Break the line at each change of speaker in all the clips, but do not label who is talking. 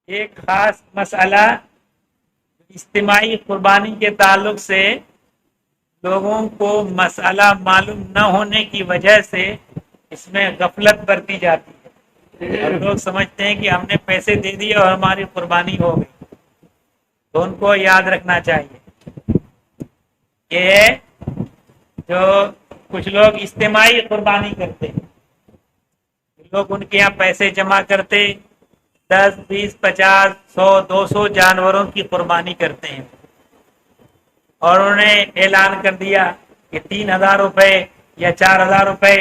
ایک خاص مسئلہ اجتماعی قربانی کے تعلق سے لوگوں کو مسئلہ معلوم نہ ہونے کی وجہ سے اس میں غفلت برتی جاتی ہے اور لوگ سمجھتے ہیں کہ ہم نے پیسے دے دیے اور ہماری قربانی ہو گئی. تو ان کو یاد رکھنا چاہیے کہ جو کچھ لوگ اجتماعی قربانی کرتے ہیں، لوگ ان کے یہاں پیسے جمع کرتے 10 20 50 100 200 جانوروں کی قربانی کرتے ہیں اور انہوں نے اعلان کر دیا کہ 3,000 روپے یا 4,000 روپے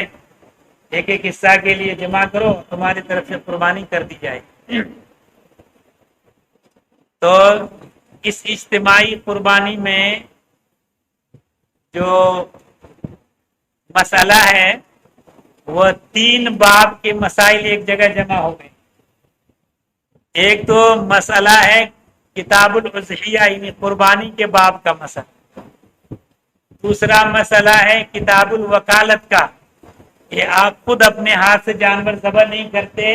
ایک ایک حصہ کے لیے جمع کرو، تمہاری طرف سے قربانی کر دی جائے. تو اس اجتماعی قربانی میں جو مسئلہ ہے وہ 3 باب کے مسائل ایک جگہ جمع ہو گئے. ایک تو مسئلہ ہے کتاب الاضحیہ یعنی قربانی کے باب کا مسئلہ. دوسرا مسئلہ ہے کتاب الوکالت کا، کہ آپ خود اپنے ہاتھ سے جانور ذبح نہیں کرتے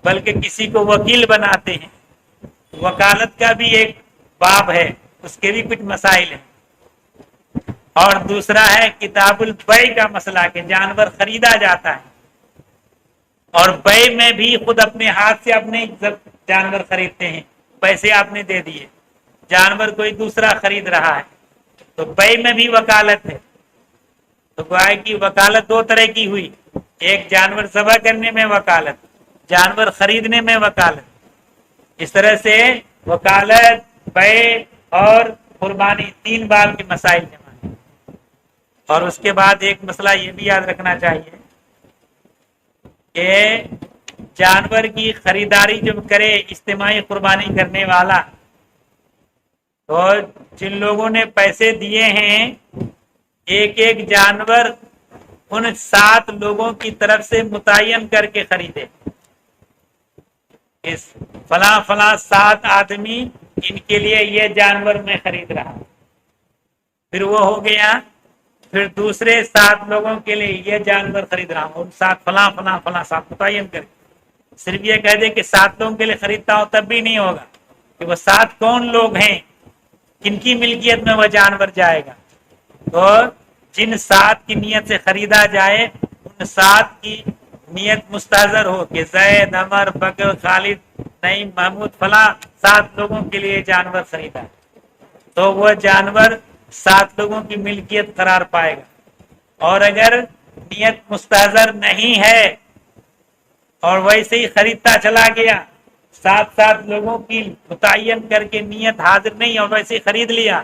بلکہ کسی کو وکیل بناتے ہیں. وکالت کا بھی ایک باب ہے، اس کے بھی کچھ مسائل ہیں. اور دوسرا ہے کتاب البیع کا مسئلہ، کہ جانور خریدا جاتا ہے اور بیع میں بھی خود اپنے ہاتھ سے اپنے جانور خریدتے ہیں، پیسے آپ نے دے دیے، جانور کوئی دوسرا خرید رہا ہے، تو بیع میں بھی وکالت ہے. تو گویا کی وکالت 2 طرح کی ہوئی، ایک جانور ذبح کرنے میں وکالت، جانور خریدنے میں وکالت. اس طرح سے وکالت، بیع اور قربانی 3 باب کے مسائل جمع ہیں. اور اس کے بعد ایک مسئلہ یہ بھی یاد رکھنا چاہیے کہ جانور کی خریداری جب کرے اجتماعی قربانی کرنے والا، تو جن لوگوں نے پیسے دیے ہیں ایک ایک جانور ان 7 لوگوں کی طرف سے متعین کر کے خریدے. اس فلاں 7 آدمی ان کے لیے یہ جانور میں خرید رہا ہوں، پھر وہ ہو گیا، پھر دوسرے 7 لوگوں کے لیے یہ جانور خرید رہا ہوں، 7 فلاں 7 متعین کر کے. صرف یہ کہہ دے کہ 7 لوگوں کے لیے خریدتا ہوں تب بھی نہیں ہوگا، کہ وہ 7 کون لوگ ہیں، کن کی ملکیت میں وہ جانور جائے گا. تو جن 7 کی نیت سے خریدا جائے ان 7 کی نیت مستحضر ہو کہ زید، عمر، بکر، خالد، نعیم، محمود فلاں 7 لوگوں کے لیے جانور خریدا، تو وہ جانور 7 لوگوں کی ملکیت قرار پائے گا. اور اگر نیت مستحضر نہیں ہے اور ویسے ہی خریدتا چلا گیا، 7 لوگوں کی متعین کر کے نیت حاضر نہیں اور ویسے ہی خرید لیا،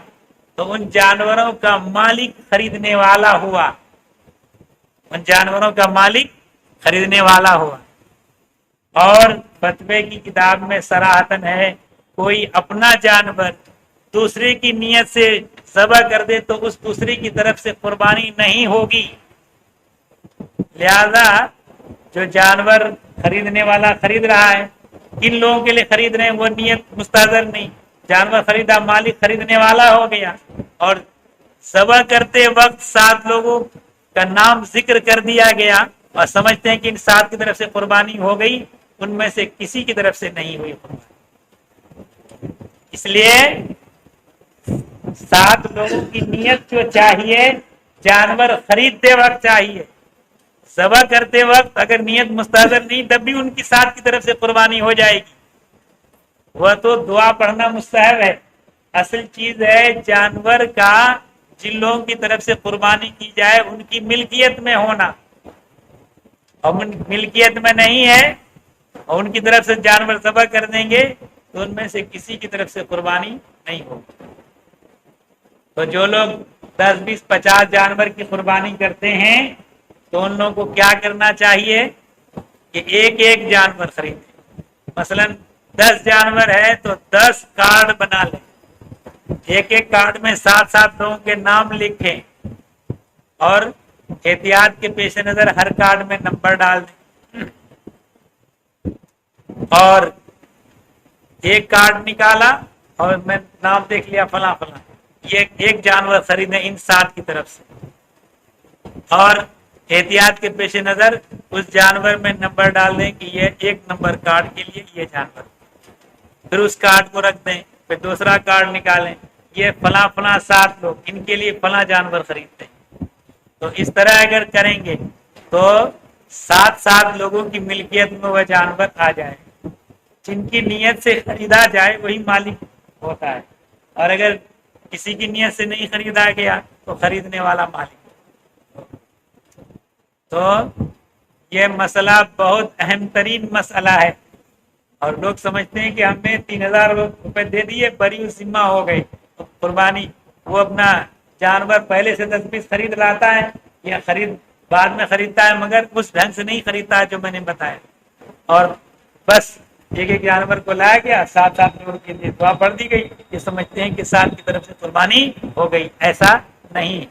تو ان جانوروں کا مالک خریدنے والا ہوا، ان جانوروں کا مالک خریدنے والا ہوا. اور فتوے کی کتاب میں صراحتاً ہے کوئی اپنا جانور دوسرے کی نیت سے ذبح کر دے تو اس دوسری کی طرف سے قربانی نہیں ہوگی. لہذا جو جانور خریدنے والا خرید رہا ہے، کن لوگوں کے لیے خرید رہے ہیں وہ نیت مستحضر نہیں، جانور خریدا مالک خریدنے والا ہو گیا، اور ذبح کرتے وقت 7 لوگوں کا نام ذکر کر دیا گیا اور سمجھتے ہیں کہ ان 7 کی طرف سے قربانی ہو گئی، ان میں سے کسی کی طرف سے نہیں ہوئی قربانی. اس لیے 7 لوگوں کی نیت جو چاہیے جانور خریدتے وقت چاہیے، ذبح کرتے وقت اگر نیت مستحضر نہیں تب بھی ان کی 7 کی طرف سے قربانی ہو جائے گی. وہ تو دعا پڑھنا مستحب ہے، اصل چیز ہے جانور کا جن لوگوں کی طرف سے قربانی کی جائے ان کی ملکیت میں ہونا. اور ملکیت میں نہیں ہے اور ان کی طرف سے جانور ذبح کر دیں گے تو ان میں سے کسی کی طرف سے قربانی نہیں ہوگی. تو جو لوگ 10 20 50 جانور کی قربانی کرتے ہیں تو ان لوگوں کو کیا کرنا چاہیے کہ ایک ایک جانور خریدیں. مثلا 10 جانور ہے تو 10 کارڈ بنا لیں، ایک ایک کارڈ میں 7 لوگوں کے نام لکھیں اور احتیاط کے پیش نظر ہر کارڈ میں نمبر ڈال دیں. اور ایک کارڈ نکالا اور میں نام دیکھ لیا فلاں فلاں، یہ ایک جانور خریدیں ان 7 کی طرف سے، اور احتیاط کے پیش نظر اس جانور میں نمبر ڈال دیں کہ یہ 1 نمبر کارڈ کے لیے یہ جانور. پھر اس کارڈ کو رکھ دیں، پھر دوسرا کارڈ نکالیں، یہ فلاں فلاں 7 لوگ، ان کے لیے فلاں جانور خریدتے ہیں۔ تو اس طرح اگر کریں گے تو 7 لوگوں کی ملکیت میں وہ جانور آ جائے، جن کی نیت سے خریدا جائے وہی مالک ہوتا ہے، اور اگر کسی کی نیت سے نہیں خریدا گیا تو خریدنے والا مالک۔ تو یہ مسئلہ بہت اہم ترین مسئلہ ہے، اور لوگ سمجھتے ہیں کہ ہم نے 3000 روپے دے دیے، بری ذمہ ہو گئی قربانی، وہ اپنا جانور پہلے سے 10-20 خرید لاتا ہے یا بعد میں خریدتا ہے، مگر اس ڈھنگ سے نہیں خریدتا ہے جو میں نے بتایا، اور بس ایک جانور کو لایا گیا، 7 لوگوں کے لیے دعا پڑھ دی گئی، یہ سمجھتے ہیں کہ 7 کی طرف سے قربانی ہو گئی، ایسا نہیں۔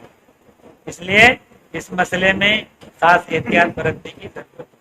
اس لیے اس مسئلے میں خاص احتیاط برتنے کی ضرورت ہے۔